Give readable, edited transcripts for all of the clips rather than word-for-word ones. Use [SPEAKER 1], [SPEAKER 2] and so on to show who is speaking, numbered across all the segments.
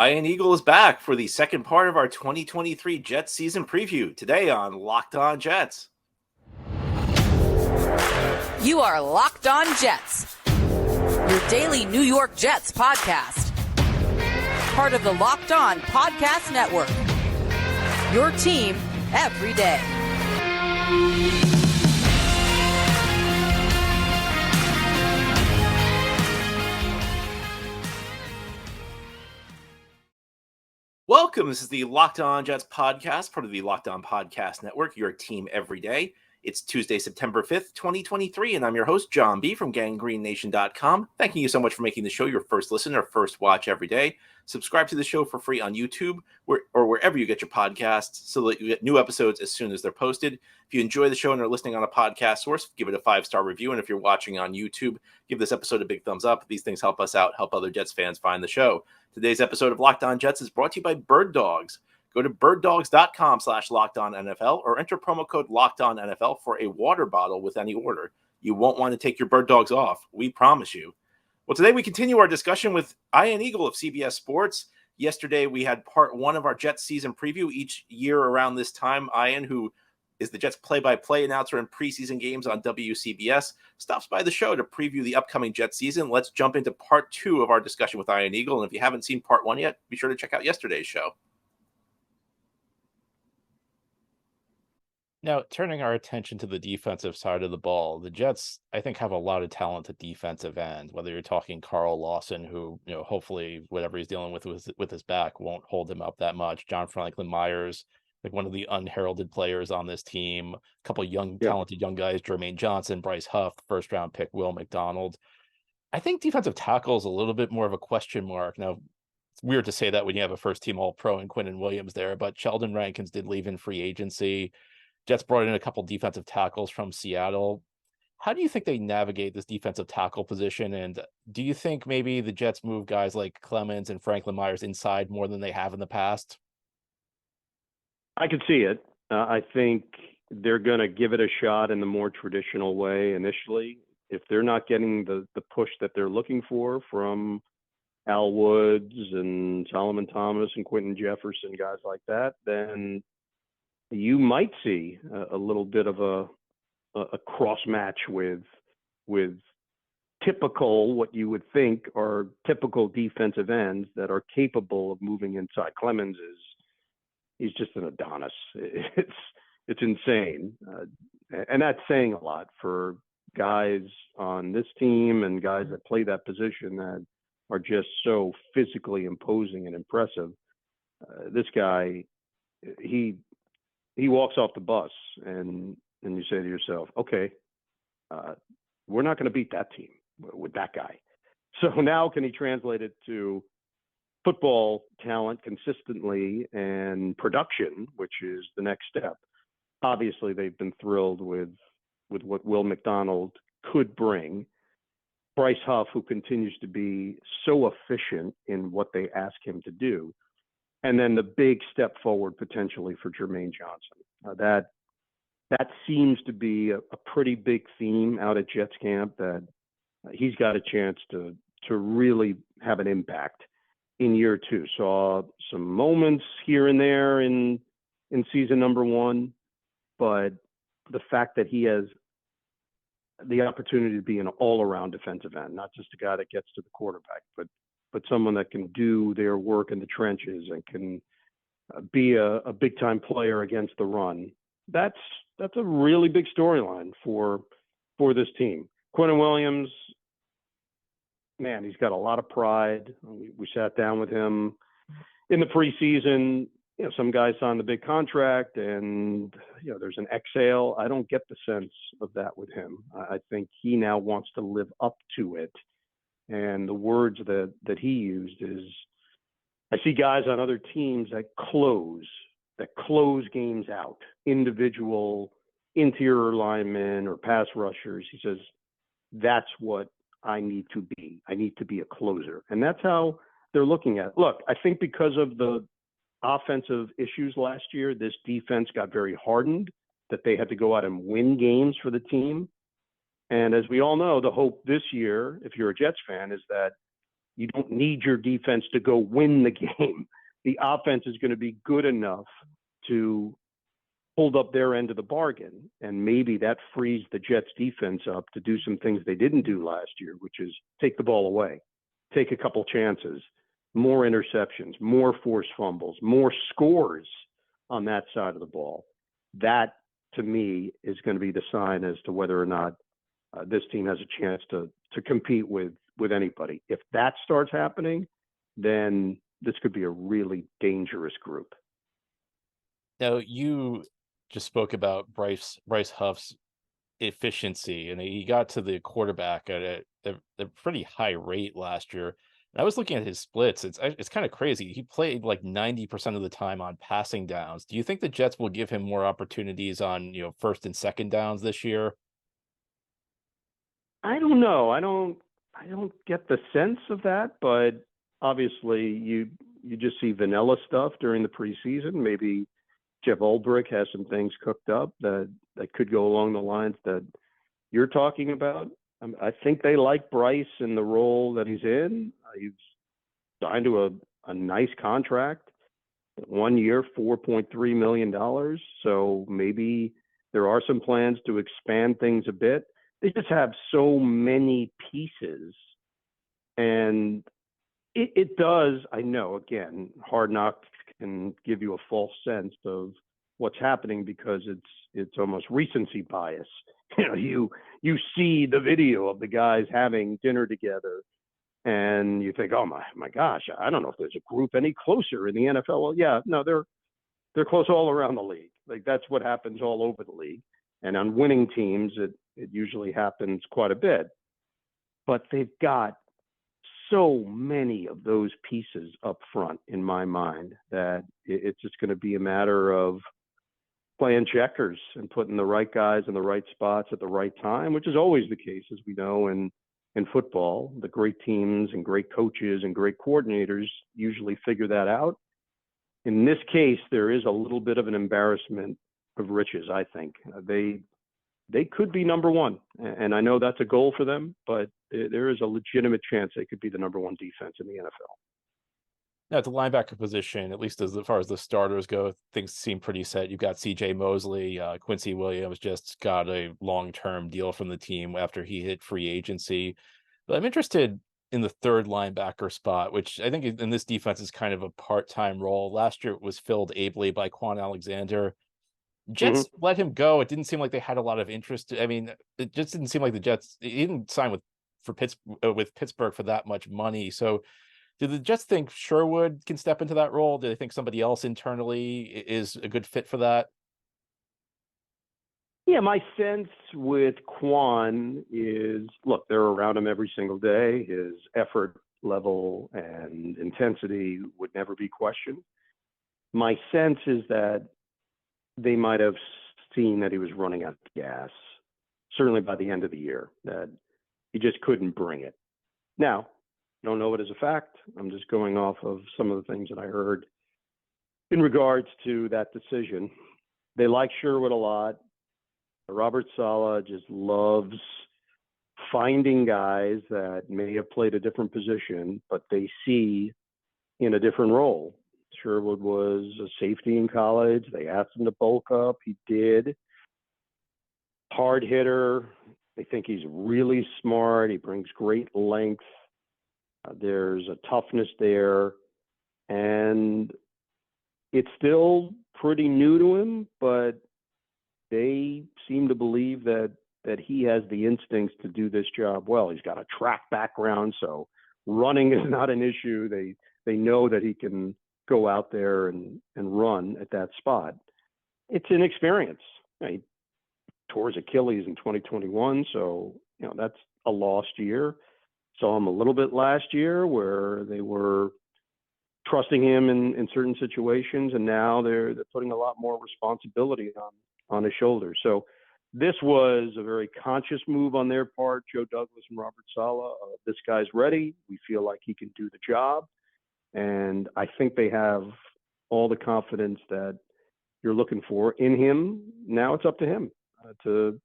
[SPEAKER 1] Ian Eagle is back for the second part of our 2023 Jets season preview today on Locked On Jets.
[SPEAKER 2] You are Locked On Jets, your daily New York Jets podcast. Part of the Locked On Podcast Network, your team every day.
[SPEAKER 1] Welcome. This is the Locked On Jets podcast, part of the Locked On Podcast Network, your team every day. It's Tuesday, September 5th, 2023, and I'm your host, John B. from GanggreenNation.com. Thanking you so much for making the show your first listen or first watch every day. Subscribe to the show for free on YouTube or wherever you get your podcasts so that you get new episodes as soon as they're posted. If you enjoy the show and are listening on a podcast source, give it a 5-star review. And if you're watching on YouTube, give this episode a big thumbs up. These things help us out, help other Jets fans find the show. Today's episode of Locked On Jets is brought to you by Bird Dogs. Go to birddogs.com/LockedOnNFL or enter promo code LockedOnNFL for a water bottle with any order. You won't want to take your Bird Dogs off. We promise you. Well, today we continue our discussion with Ian Eagle of CBS Sports. Yesterday we had part one of our Jets season preview. Each year around this time, Ian, who is the Jets play-by-play announcer in preseason games on WCBS, stops by the show to preview the upcoming Jets season. Let's jump into part two of our discussion with Ian Eagle. And if you haven't seen part one yet, be sure to check out yesterday's show.
[SPEAKER 3] Now, turning our attention to the defensive side of the ball, the Jets, I think, have a lot of talent at defensive end, whether you're talking Carl Lawson, who, hopefully whatever he's dealing with his back won't hold him up that much. John Franklin Myers, like one of the unheralded players on this team, a couple of talented young guys, Jermaine Johnson, Bryce Huff, first-round pick Will McDonald. I think defensive tackle is a little bit more of a question mark. Now, it's weird to say that when you have a first-team All-Pro and Quinnen Williams there, but Sheldon Rankins did leave in free agency. Jets brought in a couple defensive tackles from Seattle. How do you think they navigate this defensive tackle position? And do you think maybe the Jets move guys like Clemens and Franklin Myers inside more than they have in the past?
[SPEAKER 4] I could see it. I think they're going to give it a shot in the more traditional way initially. If they're not getting the push that they're looking for from Al Woods and Solomon Thomas and Quentin Jefferson, guys like that, then you might see a little bit of a cross match with typical, what you would think are typical defensive ends that are capable of moving inside. Clemens he's just an Adonis. It's insane. And that's saying a lot for guys on this team and guys that play that position that are just so physically imposing and impressive. This guy, he walks off the bus and you say to yourself, okay, we're not going to beat that team with that guy. So now can he translate it to football talent consistently and production, which is the next step? Obviously, they've been thrilled with what Will McDonald could bring. Bryce Huff, who continues to be so efficient in what they ask him to do. And then the big step forward potentially for Jermaine Johnson. That seems to be a pretty big theme out at Jets camp, that he's got a chance to really have an impact in year two. Saw some moments here and there in season number one, but the fact that he has the opportunity to be an all-around defensive end, not just a guy that gets to the quarterback, but someone that can do their work in the trenches and can be a big-time player against the run. That's a really big storyline for this team. Quinnen Williams, man, he's got a lot of pride. We sat down with him in the preseason. Some guys signed the big contract and, there's an exhale. I don't get the sense of that with him. I think he now wants to live up to it. And the words that he used is, I see guys on other teams that close games out, individual interior linemen or pass rushers. He says, that's what I need to be. I need to be a closer. And that's how they're looking at it. Look, I think because of the offensive issues last year, this defense got very hardened, that they had to go out and win games for the team. And as we all know, the hope this year, if you're a Jets fan, is that You don't need your defense to go win the game. The offense is going to be good enough to hold up their end of the bargain. And maybe that frees the Jets defense up to do some things they didn't do last year, which is take the ball away, take a couple chances, more interceptions, more forced fumbles, more scores on that side of the ball. That, to me, is going to be the sign as to whether or not this team has a chance to compete with anybody. If that starts happening, then this could be a really dangerous group.
[SPEAKER 3] Now, you just spoke about Bryce Huff's efficiency, and he got to the quarterback at a pretty high rate last year. And I was looking at his splits. It's kind of crazy. He played like 90% of the time on passing downs. Do you think the Jets will give him more opportunities on, first and second downs this year?
[SPEAKER 4] I don't know. I don't get the sense of that, but obviously you just see vanilla stuff during the preseason. Maybe Jeff Ulbrich has some things cooked up that could go along the lines that you're talking about. I think they like Bryce in the role that he's in. He's signed to a nice contract, 1 year, $4.3 million. So maybe there are some plans to expand things a bit. They just have so many pieces. And it does, I know, again, Hard Knocks can give you a false sense of what's happening because it's almost recency bias. You see the video of the guys having dinner together and you think, oh my gosh, I don't know if there's a group any closer in the NFL. Well, yeah, no, they're close all around the league. Like that's what happens all over the league. And on winning teams, it usually happens quite a bit. But they've got so many of those pieces up front in my mind that it's just going to be a matter of playing checkers and putting the right guys in the right spots at the right time, which is always the case, as we know in football. The great teams and great coaches and great coordinators usually figure that out. In this case, there is a little bit of an embarrassment of riches, I think. They could be number one, and I know that's a goal for them, but there is a legitimate chance they could be the number one defense in the NFL.
[SPEAKER 3] Now, at the linebacker position, at least as far as the starters go, things seem pretty set. You've got C.J. Mosley, Quinnen Williams just got a long-term deal from the team after he hit free agency. But I'm interested in the third linebacker spot, which I think in this defense is kind of a part-time role. Last year it was filled ably by Quan Alexander. Jets let him go. It didn't seem like they had a lot of interest. I mean, it just didn't seem like the Jets. He didn't sign with Pittsburgh for that much money. So, do the Jets think Sherwood can step into that role? Do they think somebody else internally is a good fit for that?
[SPEAKER 4] Yeah, my sense with Quan is, look, they're around him every single day. His effort level and intensity would never be questioned. My sense is that they might have seen that he was running out of gas, certainly by the end of the year, that he just couldn't bring it. Now, I don't know it as a fact. I'm just going off of some of the things that I heard in regards to that decision. They like Sherwood a lot. Robert Saleh just loves finding guys that may have played a different position, but they see in a different role. Sherwood was a safety in college. They asked him to bulk up. He did. Hard hitter. They think he's really smart. He brings great length. There's a toughness there. And it's still pretty new to him, but they seem to believe that he has the instincts to do this job well. He's got a track background, so running is not an issue. They know that he can go out there and run at that spot. It's an experience. He tore his Achilles in 2021, so that's a lost year. Saw him a little bit last year where they were trusting him in certain situations, and now they're putting a lot more responsibility on his shoulders. So this was a very conscious move on their part, Joe Douglas and Robert Saleh. This guy's ready. We feel like he can do the job. And I think they have all the confidence that you're looking for in him. Now it's up to him to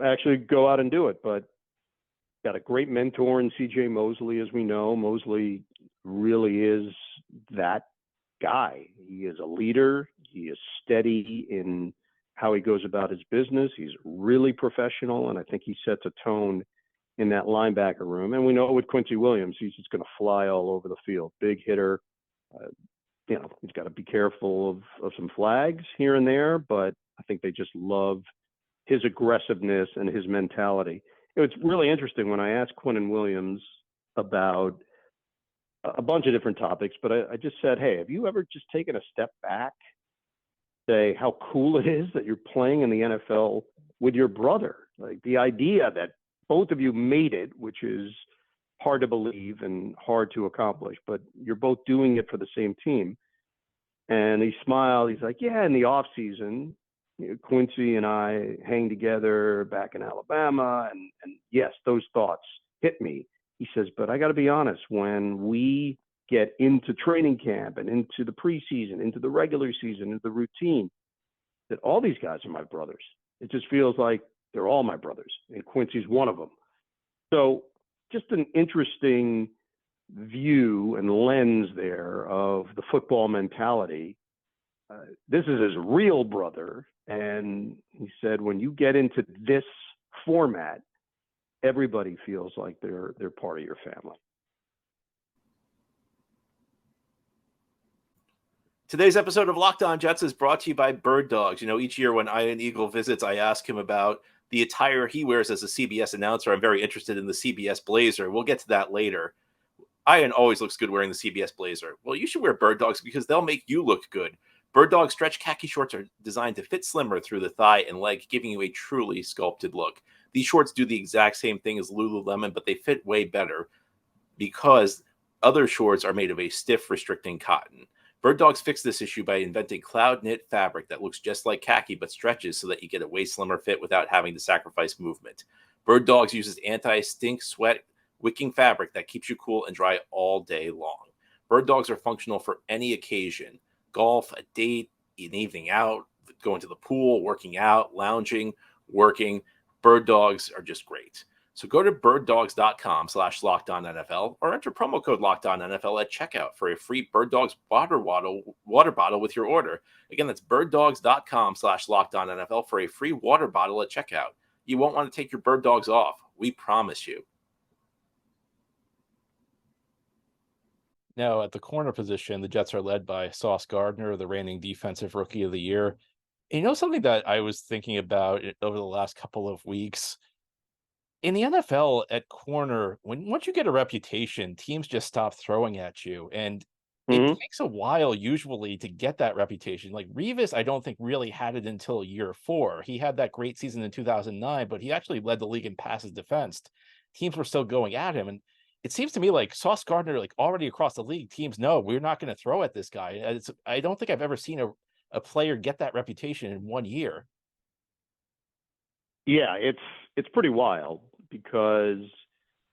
[SPEAKER 4] actually go out and do it. But got a great mentor in C.J. Mosley, as we know. Mosley really is that guy. He is a leader. He is steady in how he goes about his business. He's really professional, and I think he sets a tone in that linebacker room. And we know with Quinnen Williams, he's just going to fly all over the field. Big hitter. He's got to be careful of some flags here and there, but I think they just love his aggressiveness and his mentality. It's really interesting when I asked Quinnen Williams about a bunch of different topics, but I just said, hey, have you ever just taken a step back, say how cool it is that you're playing in the NFL with your brother? Like the idea that both of you made it, which is hard to believe and hard to accomplish, but you're both doing it for the same team. And he smiled. He's like, yeah, in the off season, Quincy and I hang together back in Alabama. And yes, those thoughts hit me. He says, but I got to be honest, when we get into training camp and into the preseason, into the regular season, into the routine, that all these guys are my brothers. It just feels like they're all my brothers, and Quincy's one of them. So just an interesting view and lens there of the football mentality. This is his real brother. And he said, when you get into this format, everybody feels like they're part of your family.
[SPEAKER 1] Today's episode of Locked On Jets is brought to you by Bird Dogs. Each year when Ian Eagle visits, I ask him about the attire he wears as a CBS announcer. I'm very interested in the CBS Blazer. We'll get to that later. Ian always looks good wearing the CBS Blazer. Well, you should wear Bird Dogs because they'll make you look good. Bird Dog stretch khaki shorts are designed to fit slimmer through the thigh and leg, giving you a truly sculpted look. These shorts do the exact same thing as Lululemon, but they fit way better because other shorts are made of a stiff, restricting cotton. Bird Dogs fixed this issue by inventing cloud knit fabric that looks just like khaki but stretches so that you get a way slimmer fit without having to sacrifice movement. Bird Dogs uses anti-stink, sweat, wicking fabric that keeps you cool and dry all day long. Bird Dogs are functional for any occasion: golf, a date, an evening out, going to the pool, working out, lounging, working. Bird Dogs are just great. So go to birddogs.com/LockedOnNFL or enter promo code LockedOnNFL at checkout for a free Bird Dogs water bottle with your order. Again, that's birddogs.com/LockedOnNFL for a free water bottle at checkout. You won't want to take your Bird Dogs off. We promise you.
[SPEAKER 3] Now, at the corner position, the Jets are led by Sauce Gardner, the reigning defensive rookie of the year. And something that I was thinking about over the last couple of weeks, in the NFL at corner, once you get a reputation, teams just stop throwing at you. And it takes a while usually to get that reputation. Like Revis, I don't think really had it until year 4. He had that great season in 2009, but he actually led the league in passes defensed. Teams were still going at him. And it seems to me like Sauce Gardner, like already across the league, teams know we're not going to throw at this guy. I don't think I've ever seen a player get that reputation in 1 year.
[SPEAKER 4] Yeah, it's pretty wild because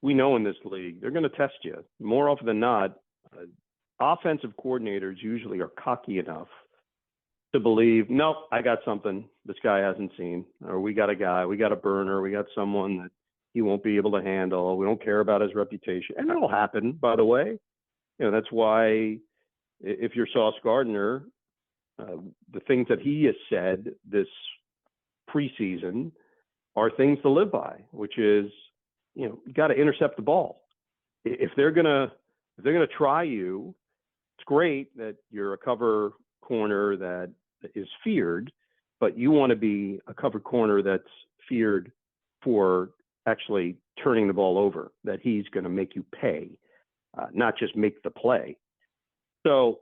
[SPEAKER 4] we know in this league they're going to test you more often than not. Offensive coordinators usually are cocky enough to believe, nope, I got something this guy hasn't seen, or we got a guy, we got a burner, we got someone that he won't be able to handle. We don't care about his reputation, and that'll happen. By the way, that's why if you're Sauce Gardner, the things that he has said this preseason are things to live by, which is, you got to intercept the ball. If they're gonna try you, it's great that you're a cover corner that is feared, but you want to be a cover corner that's feared for actually turning the ball over, that he's going to make you pay, not just make the play. So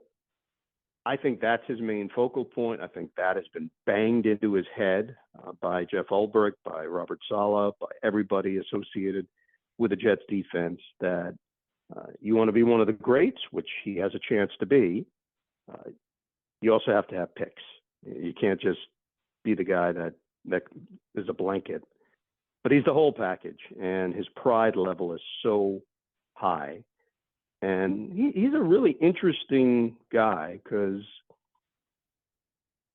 [SPEAKER 4] I think that's his main focal point. I think that has been banged into his head by Jeff Ulbrich, by Robert Saleh, by everybody associated with the Jets defense, that you want to be one of the greats, which he has a chance to be. You also have to have picks. You can't just be the guy that is a blanket. But he's the whole package, and his pride level is so high. And he's a really interesting guy because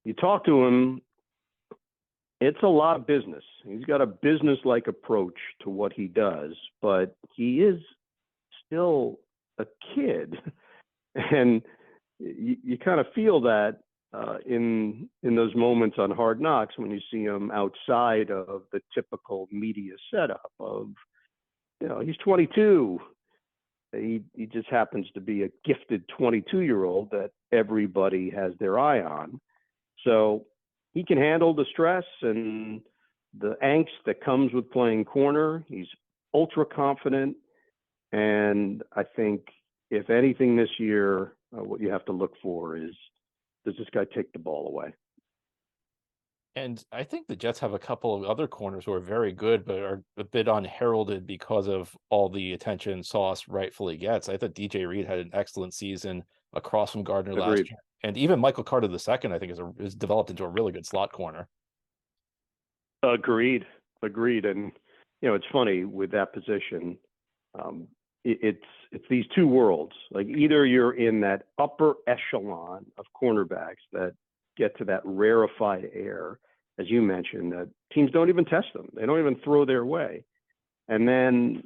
[SPEAKER 4] you talk to him It's a lot of business. He's got a business-like approach to what he does, but he is still a kid, and you kind of feel that in those moments on Hard Knocks when you see him outside of the typical media setup of, he's 22. He just happens to be a gifted 22-year-old that everybody has their eye on. So he can handle the stress and the angst that comes with playing corner. He's ultra confident. And I think if anything this year, what you have to look for is, does this guy take the ball away?
[SPEAKER 3] And I think the Jets have a couple of other corners who are very good, but are a bit unheralded because of all the attention Sauce rightfully gets. I thought DJ Reed had an excellent season across from Gardner last year. And even Michael Carter II, I think, is developed into a really good slot corner.
[SPEAKER 4] Agreed. And, it's funny with that position. It's these two worlds. Like, either you're in that upper echelon of cornerbacks that get to that rarefied air, as you mentioned, that teams don't even test them. They don't even throw their way. And then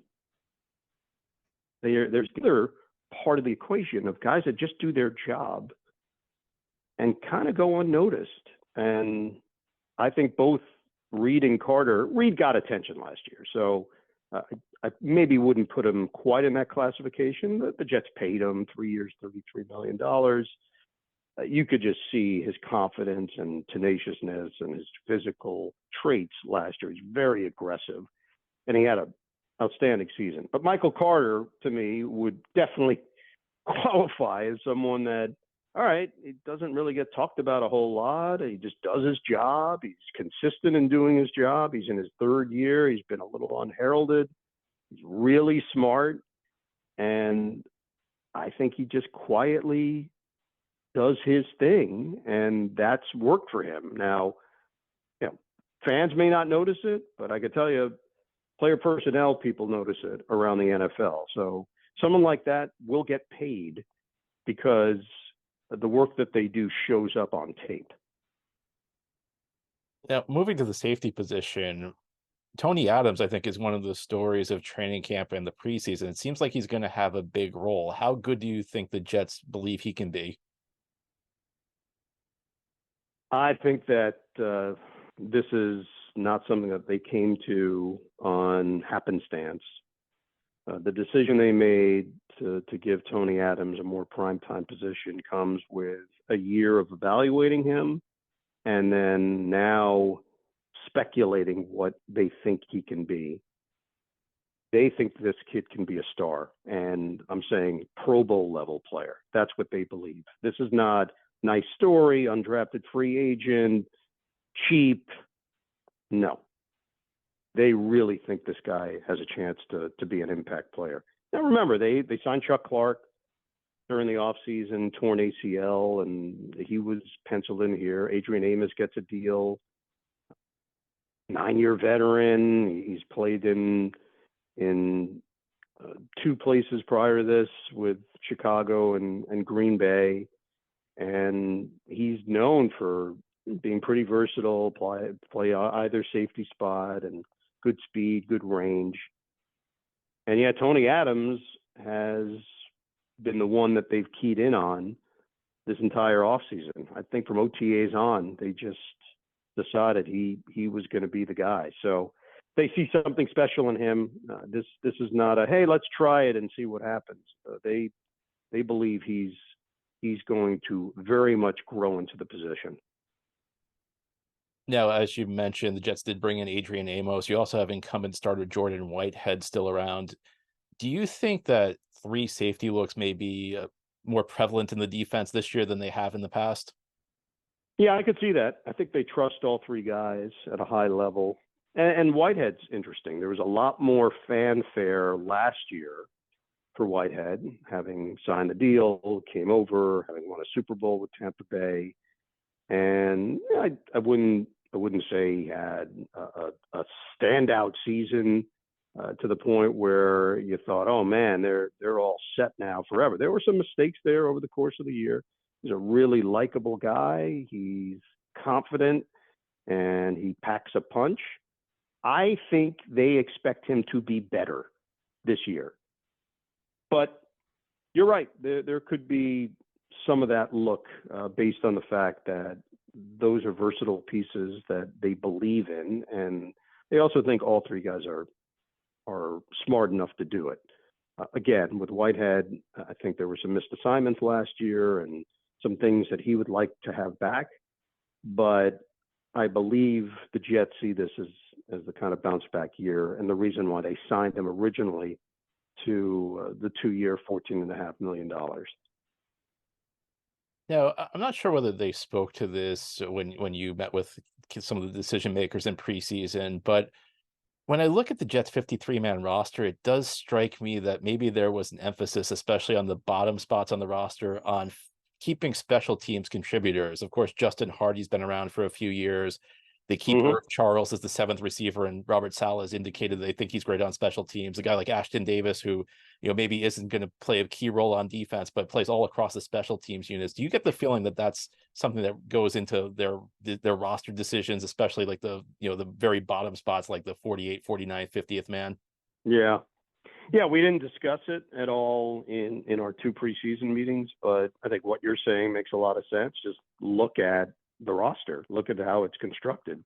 [SPEAKER 4] there's the other part of the equation of guys that just do their job and kind of go unnoticed. And I think both Reed and Carter, Reed got attention last year. So I maybe wouldn't put him quite in that classification. The Jets paid him 3 years, $33 million. You could just see his confidence and tenaciousness and his physical traits last year. He's very aggressive, and he had an outstanding season. But Michael Carter, to me, would definitely qualify as someone that, all right, he doesn't really get talked about a whole lot. He just does his job. He's consistent in doing his job. He's in his third year. He's been a little unheralded. He's really smart. And I think he just quietly does his thing, and that's worked for him. Now, fans may not notice it, but I can tell you, player personnel people notice it around the NFL. So someone like that will get paid because the work that they do shows up on tape.
[SPEAKER 3] Now, moving to the safety position, Tony Adams, I think, is one of the stories of training camp and the preseason. It seems like he's going to have a big role. How good do you think the Jets believe he can be?
[SPEAKER 4] I think that this is not something that they came to on happenstance. The decision they made to give Tony Adams a more primetime position comes with a year of evaluating him and then now speculating what they think he can be. They think this kid can be a star, and I'm saying Pro Bowl level player. That's what they believe. This is not nice story, undrafted free agent, cheap. No. They really think this guy has a chance to be an impact player. Now, remember, they signed Chuck Clark during the offseason, torn ACL, and he was penciled in here. Adrian Amos gets a deal. 9-year veteran. He's played in two places prior to this with Chicago and Green Bay. And he's known for being pretty versatile, play either safety spot, and good speed, good range. And yeah, Tony Adams has been the one that they've keyed in on this entire offseason. I think from OTAs on, they just decided he was going to be the guy. So they see something special in him. This is not a, hey, let's try it and see what happens. They believe he's going to very much grow into the position.
[SPEAKER 3] Now, as you mentioned, the Jets did bring in Adrian Amos. You also have incumbent starter Jordan Whitehead still around. Do you think that 3 safety looks may be more prevalent in the defense this year than they have in the past?
[SPEAKER 4] Yeah, I could see that. I think they trust all 3 guys at a high level. And Whitehead's interesting. There was a lot more fanfare last year for Whitehead, having signed the deal, came over, having won a Super Bowl with Tampa Bay. And I wouldn't say he had a standout season to the point where you thought, oh man, they're all set now forever. There were some mistakes there over the course of the year. He's a really likable guy. He's confident. and he packs a punch. I think they expect him to be better this year. But you're right. There could be some of that look based on the fact that those are versatile pieces that they believe in, and they also think all three guys are smart enough to do it. Again, with Whitehead, I think there were some missed assignments last year and some things that he would like to have back. But I believe the Jets see this as the kind of bounce back year, and the reason why they signed him originally to the 2-year, $14.5 million.
[SPEAKER 3] Now, I'm not sure whether they spoke to this when you met with some of the decision makers in preseason, but when I look at the Jets 53-man roster, it does strike me that maybe there was an emphasis, especially on the bottom spots on the roster, on keeping special teams contributors. Of course, Justin Hardy's been around for a few years. They keep Irv Charles as the 7th receiver, and Robert Saleh has indicated they think he's great on special teams. A guy like Ashton Davis, who maybe isn't going to play a key role on defense, but plays all across the special teams units. Do you get the feeling that that's something that goes into their roster decisions, especially like the very bottom spots, like the 48, 49, 50th man?
[SPEAKER 4] Yeah. Yeah, we didn't discuss it at all in our 2 preseason meetings, but I think what you're saying makes a lot of sense. Just look at the roster, look at how it's constructed.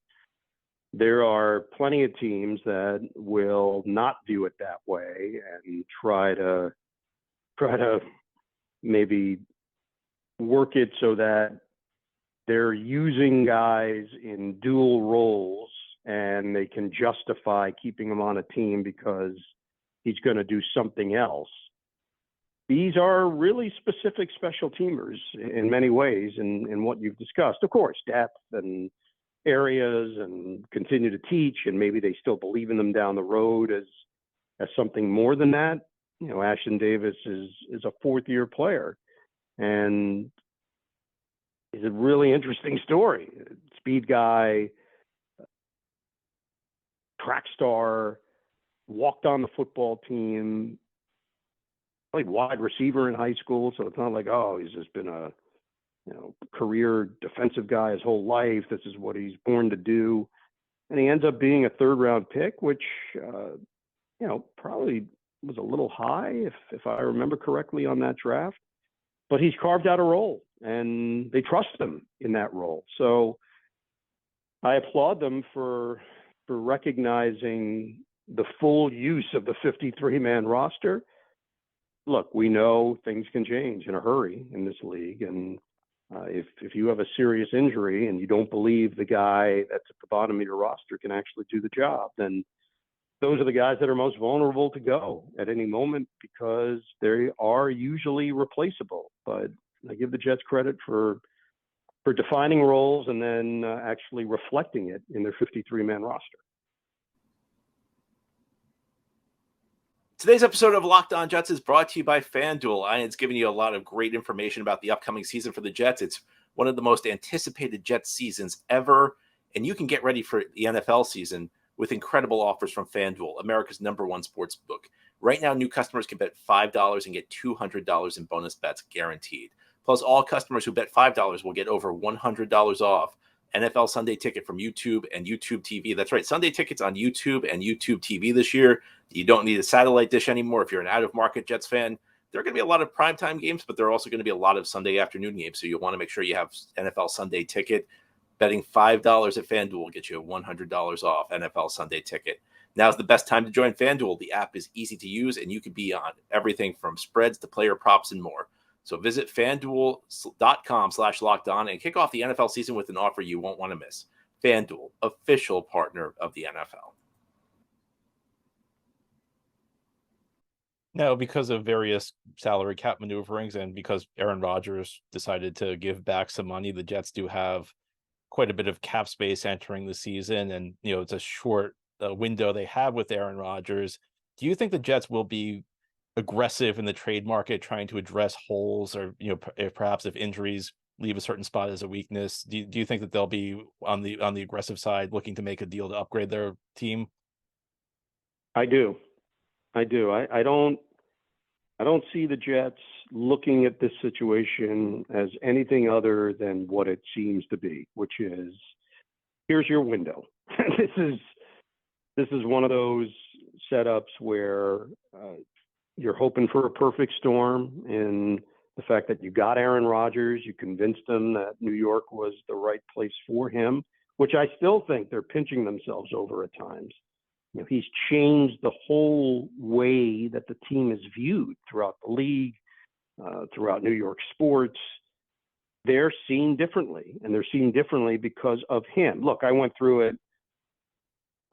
[SPEAKER 4] There are plenty of teams that will not view it that way and try to maybe work it so that they're using guys in dual roles and they can justify keeping them on a team because he's going to do something else. These are really specific special teamers in many ways in what you've discussed. Of course, depth and areas and continue to teach, and maybe they still believe in them down the road as something more than that. Ashton Davis is a 4th-year player, and he's a really interesting story. Speed guy, track star, walked on the football team, played wide receiver in high school, so it's not like, oh, he's just been a career defensive guy his whole life. This is what he's born to do. And he ends up being a 3rd-round pick, which, probably was a little high, if I remember correctly, on that draft. But he's carved out a role, and they trust him in that role. So I applaud them for recognizing the full use of the 53-man roster. Look, we know things can change in a hurry in this league, and if you have a serious injury and you don't believe the guy that's at the bottom of your roster can actually do the job, then those are the guys that are most vulnerable to go at any moment because they are usually replaceable. But I give the Jets credit for defining roles and then actually reflecting it in their 53-man roster.
[SPEAKER 1] Today's episode of Locked On Jets is brought to you by FanDuel, and it's giving you a lot of great information about the upcoming season for the Jets. It's one of the most anticipated Jets seasons ever, and you can get ready for the NFL season with incredible offers from FanDuel, America's #1 sports book. Right now, new customers can bet $5 and get $200 in bonus bets guaranteed. Plus, all customers who bet $5 will get over $100 off NFL Sunday Ticket from YouTube and YouTube TV. That's right, Sunday Tickets on YouTube and YouTube TV this year. You don't need a satellite dish anymore if you're an out-of-market Jets fan. There are going to be a lot of primetime games, but there are also going to be a lot of Sunday afternoon games, so you'll want to make sure you have NFL Sunday Ticket. Betting $5 at FanDuel will get you $100 off NFL Sunday Ticket. Now's the best time to join FanDuel. The app is easy to use, and you can be on everything from spreads to player props and more. So visit FanDuel.com/lockedon and kick off the NFL season with an offer you won't want to miss. FanDuel, official partner of the NFL.
[SPEAKER 3] Now, because of various salary cap maneuverings and because Aaron Rodgers decided to give back some money, the Jets do have quite a bit of cap space entering the season. And, it's a short window they have with Aaron Rodgers. Do you think the Jets will be aggressive in the trade market, trying to address holes or, if injuries leave a certain spot as a weakness? Do you think that they'll be on the aggressive side looking to make a deal to upgrade their team?
[SPEAKER 4] I do. I don't see the Jets looking at this situation as anything other than what it seems to be, which is here's your window. This is one of those setups where you're hoping for a perfect storm in the fact that you got Aaron Rodgers, you convinced them that New York was the right place for him, which I still think they're pinching themselves over at times. You know, he's changed the whole way that the team is viewed throughout the league, throughout New York sports. They're seen differently, and they're seen differently because of him. Look, I went through it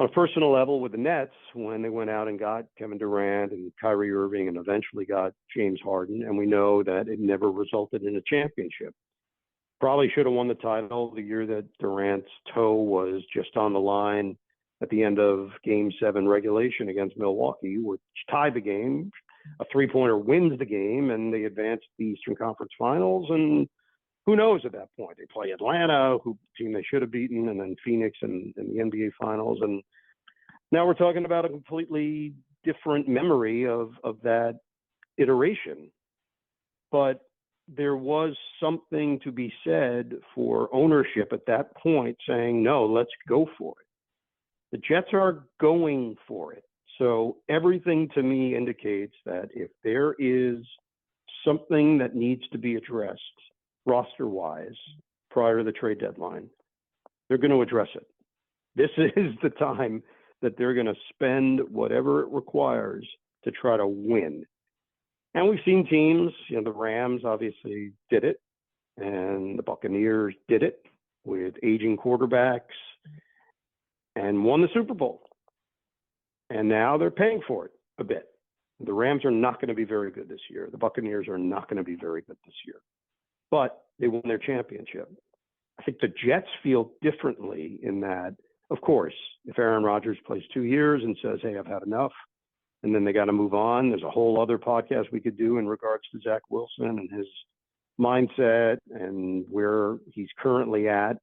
[SPEAKER 4] on a personal level with the Nets when they went out and got Kevin Durant and Kyrie Irving and eventually got James Harden, and we know that it never resulted in a championship. Probably should have won the title the year that Durant's toe was just on the line at the end of Game 7 regulation against Milwaukee, which tied the game. A three-pointer wins the game, and they advance to the Eastern Conference Finals, and who knows at that point? They play Atlanta, who team they should have beaten, and then Phoenix in the NBA Finals. And now we're talking about a completely different memory of that iteration. But there was something to be said for ownership at that point saying, no, let's go for it. The Jets are going for it. So everything to me indicates that if there is something that needs to be addressed roster-wise prior to the trade deadline, they're going to address it. This is the time that they're going to spend whatever it requires to try to win. And we've seen teams, you know, the Rams obviously did it, and the Buccaneers did it with aging quarterbacks and won the Super Bowl. And now they're paying for it a bit. The Rams are not going to be very good this year. The Buccaneers are not going to be very good this year. But they won their championship. I think the Jets feel differently in that, of course, if Aaron Rodgers plays 2 years and says, hey, I've had enough, and then they got to move on, there's a whole other podcast we could do in regards to Zach Wilson and his mindset and where he's currently at.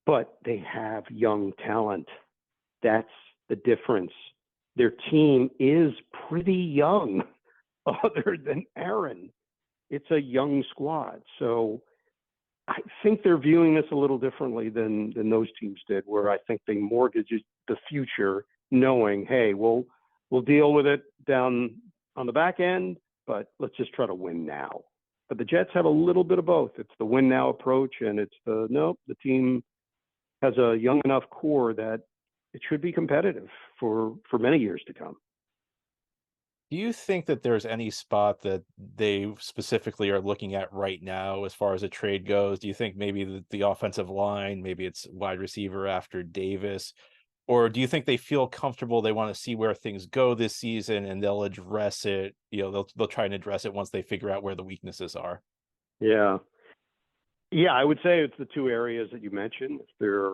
[SPEAKER 4] But they have young talent. That's the difference. Their team is pretty young, other than Aaron. It's a young squad. So I think they're viewing this a little differently than those teams did, where I think they mortgaged the future knowing, hey, we'll deal with it down on the back end, but let's just try to win now. But the Jets have a little bit of both. It's the win now approach, and it's the team has a young enough core that it should be competitive for many years to come.
[SPEAKER 3] Do you think that there's any spot that they specifically are looking at right now as far as a trade goes? Do you think maybe the offensive line, maybe it's wide receiver after Davis, or do you think they feel comfortable, they want to see where things go this season and they'll address it, you know, they'll try and address it once they figure out where the weaknesses are?
[SPEAKER 4] Yeah, I would say it's the two areas that you mentioned. If there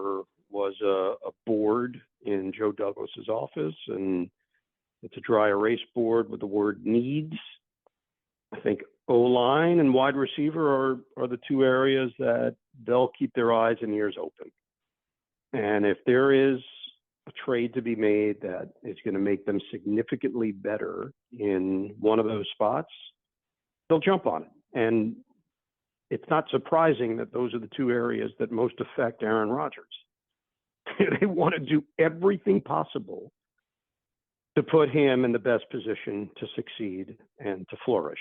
[SPEAKER 4] was a board in Joe Douglas's office and it's a dry erase board with the word needs, I think O-line and wide receiver are the two areas that they'll keep their eyes and ears open. And if there is a trade to be made that is going to make them significantly better in one of those spots, they'll jump on it. And it's not surprising that those are the two areas that most affect Aaron Rodgers. They want to do everything possible to put him in the best position to succeed and to flourish.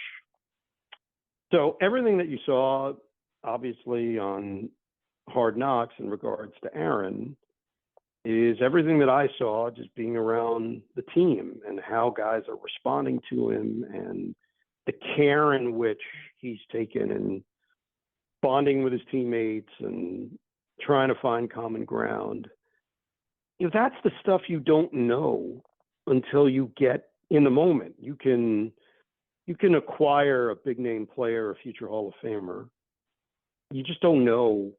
[SPEAKER 4] So everything that you saw, obviously, on Hard Knocks in regards to Aaron is everything that I saw just being around the team and how guys are responding to him and the care in which he's taken and bonding with his teammates and trying to find common ground. You know, that's the stuff you don't know until you get in the moment. You can acquire a big name player, a future Hall of Famer. You just don't know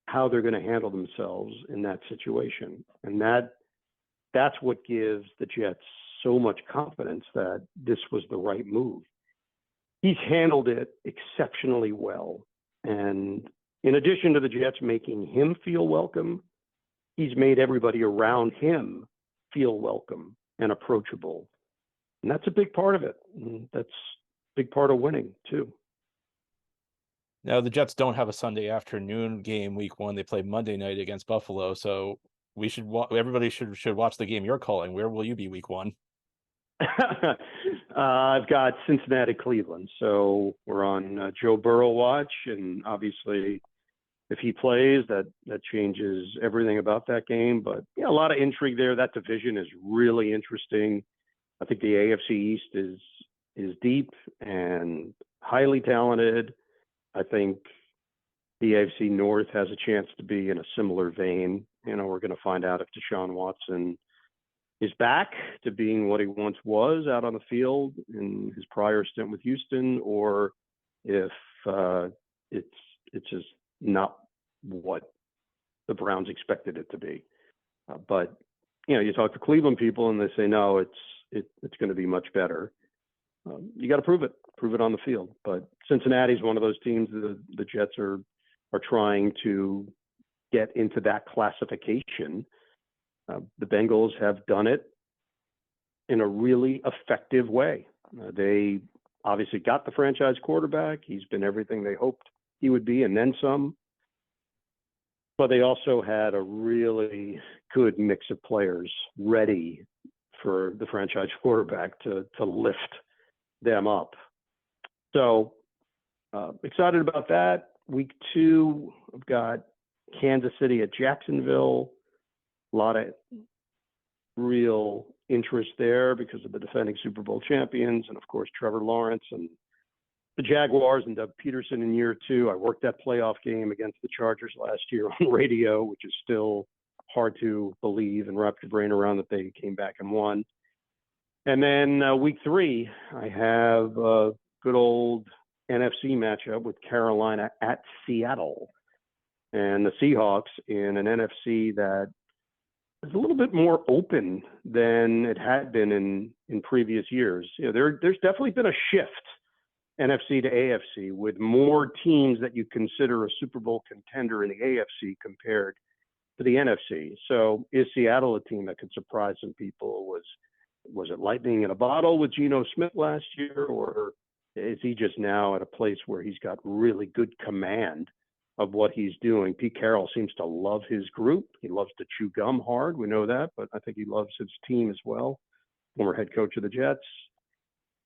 [SPEAKER 4] how they're going to handle themselves in that situation. And that's what gives the Jets so much confidence that this was the right move. He's handled it exceptionally well. And in addition to the Jets making him feel welcome, he's made everybody around him feel welcome and approachable. And that's a big part of it. And that's a big part of winning, too.
[SPEAKER 3] Now the Jets don't have a Sunday afternoon game week 1. They play Monday night against Buffalo, so we should everybody should watch the game you're calling. Where will you be week 1?
[SPEAKER 4] I've got Cincinnati, Cleveland, so we're on Joe Burrow watch, and obviously, if he plays, that changes everything about that game. But yeah, a lot of intrigue there. That division is really interesting. I think the AFC East is deep and highly talented. I think the AFC North has a chance to be in a similar vein. We're going to find out if Deshaun Watson is back to being what he once was out on the field in his prior stint with Houston, or if it's just not what the Browns expected it to be. But you talk to Cleveland people and they say no, it's going to be much better. You got to prove it on the field. But Cincinnati's one of those teams that the Jets are trying to get into that classification. The Bengals have done it in a really effective way. They obviously got the franchise quarterback. He's been everything they hoped he would be and then some. But they also had a really good mix of players ready for the franchise quarterback to lift them up. So excited about that. Week 2, I've got Kansas City at Jacksonville. A lot of real interest there because of the defending Super Bowl champions and, of course, Trevor Lawrence and the Jaguars and Doug Peterson in year 2. I worked that playoff game against the Chargers last year on radio, which is still hard to believe and wrap your brain around that they came back and won. And then week 3, I have a good old NFC matchup with Carolina at Seattle. And the Seahawks in an NFC that is a little bit more open than it had been in previous years. There's definitely been a shift, NFC to AFC, with more teams that you consider a Super Bowl contender in the AFC compared to the NFC. So is Seattle a team that could surprise some people? Was it lightning in a bottle with Geno Smith last year, or is he just now at a place where he's got really good command of what he's doing? Pete Carroll seems to love his group. He loves to chew gum hard. We know that, but I think he loves his team as well. Former head coach of the Jets.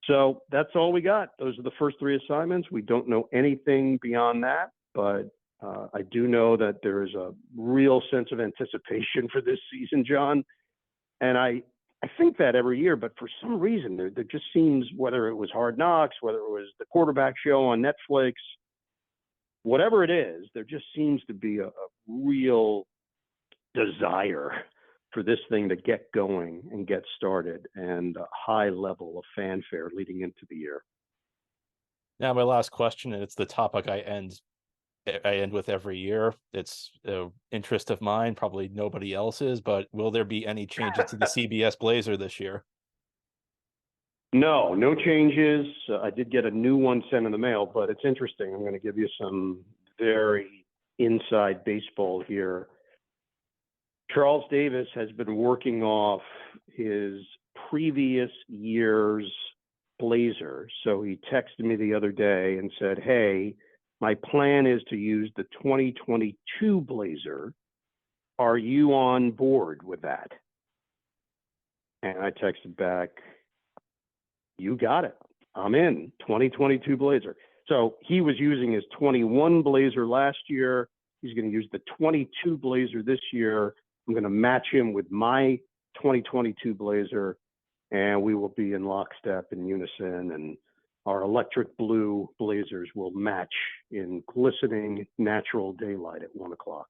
[SPEAKER 4] So that's all we got. Those are the first 3 assignments. We don't know anything beyond that, but I do know that there is a real sense of anticipation for this season, John. And I think that every year, but for some reason, there just seems, whether it was Hard Knocks, whether it was the quarterback show on Netflix, whatever it is, there just seems to be a real desire for this thing to get going and get started, and a high level of fanfare leading into the year.
[SPEAKER 3] Now, my last question, and it's the topic I end with every year. It's an interest of mine, probably nobody else's, but will there be any changes to the CBS Blazer this year?
[SPEAKER 4] No changes. I did get a new one sent in the mail, but it's interesting. I'm going to give you some very inside baseball here. Charles Davis has been working off his previous year's Blazer. So he texted me the other day and said, hey, my plan is to use the 2022 Blazer. Are you on board with that? And I texted back, you got it. I'm in. 2022 Blazer. So he was using his 21 Blazer last year. He's going to use the 22 Blazer this year. I'm going to match him with my 2022 Blazer, and we will be in lockstep in unison, and our electric blue Blazers will match in glistening natural daylight at 1 o'clock.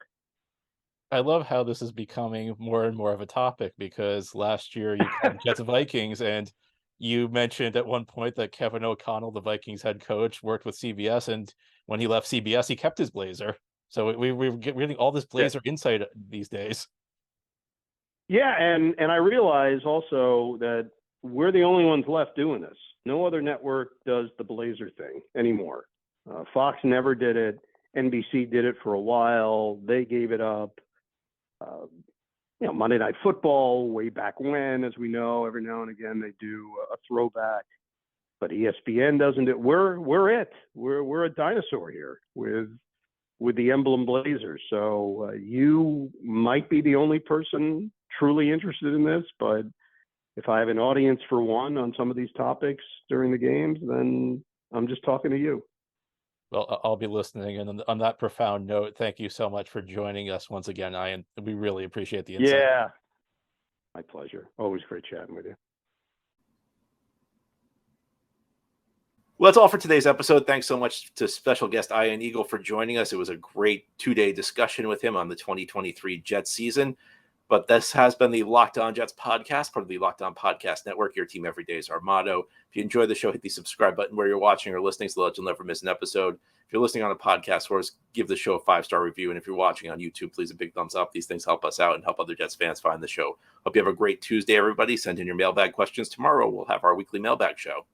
[SPEAKER 3] I love how this is becoming more and more of a topic, because last year you called Jets Vikings, and you mentioned at one point that Kevin O'Connell, the Vikings head coach, worked with CBS, and when he left CBS, he kept his Blazer. So we're getting all this Blazer insight these days.
[SPEAKER 4] Yeah, and I realize also that we're the only ones left doing this. No other network does the Blazer thing anymore. Fox never did it. NBC did it for a while. They gave it up. Monday Night Football, way back when, as we know, every now and again they do a throwback. but ESPN doesn't. We're it. We're a dinosaur here with the emblem Blazers. So you might be the only person truly interested in this, but if I have an audience for one on some of these topics during the games, then I'm just talking to you.
[SPEAKER 3] Well, I'll be listening. And on that profound note, thank you so much for joining us once again, Ian. We really appreciate the insight.
[SPEAKER 4] Yeah, my pleasure. Always great chatting with you.
[SPEAKER 1] Well, that's all for today's episode. Thanks so much to special guest Ian Eagle for joining us. It was a great 2-day discussion with him on the 2023 Jets season. But this has been the Locked On Jets podcast, part of the Locked On Podcast Network. Your team every day is our motto. If you enjoy the show, hit the subscribe button where you're watching or listening so that you'll never miss an episode. If you're listening on a podcast for us, give the show a 5-star review. And if you're watching on YouTube, please a big thumbs up. These things help us out and help other Jets fans find the show. Hope you have a great Tuesday, everybody. Send in your mailbag questions tomorrow. We'll have our weekly mailbag show.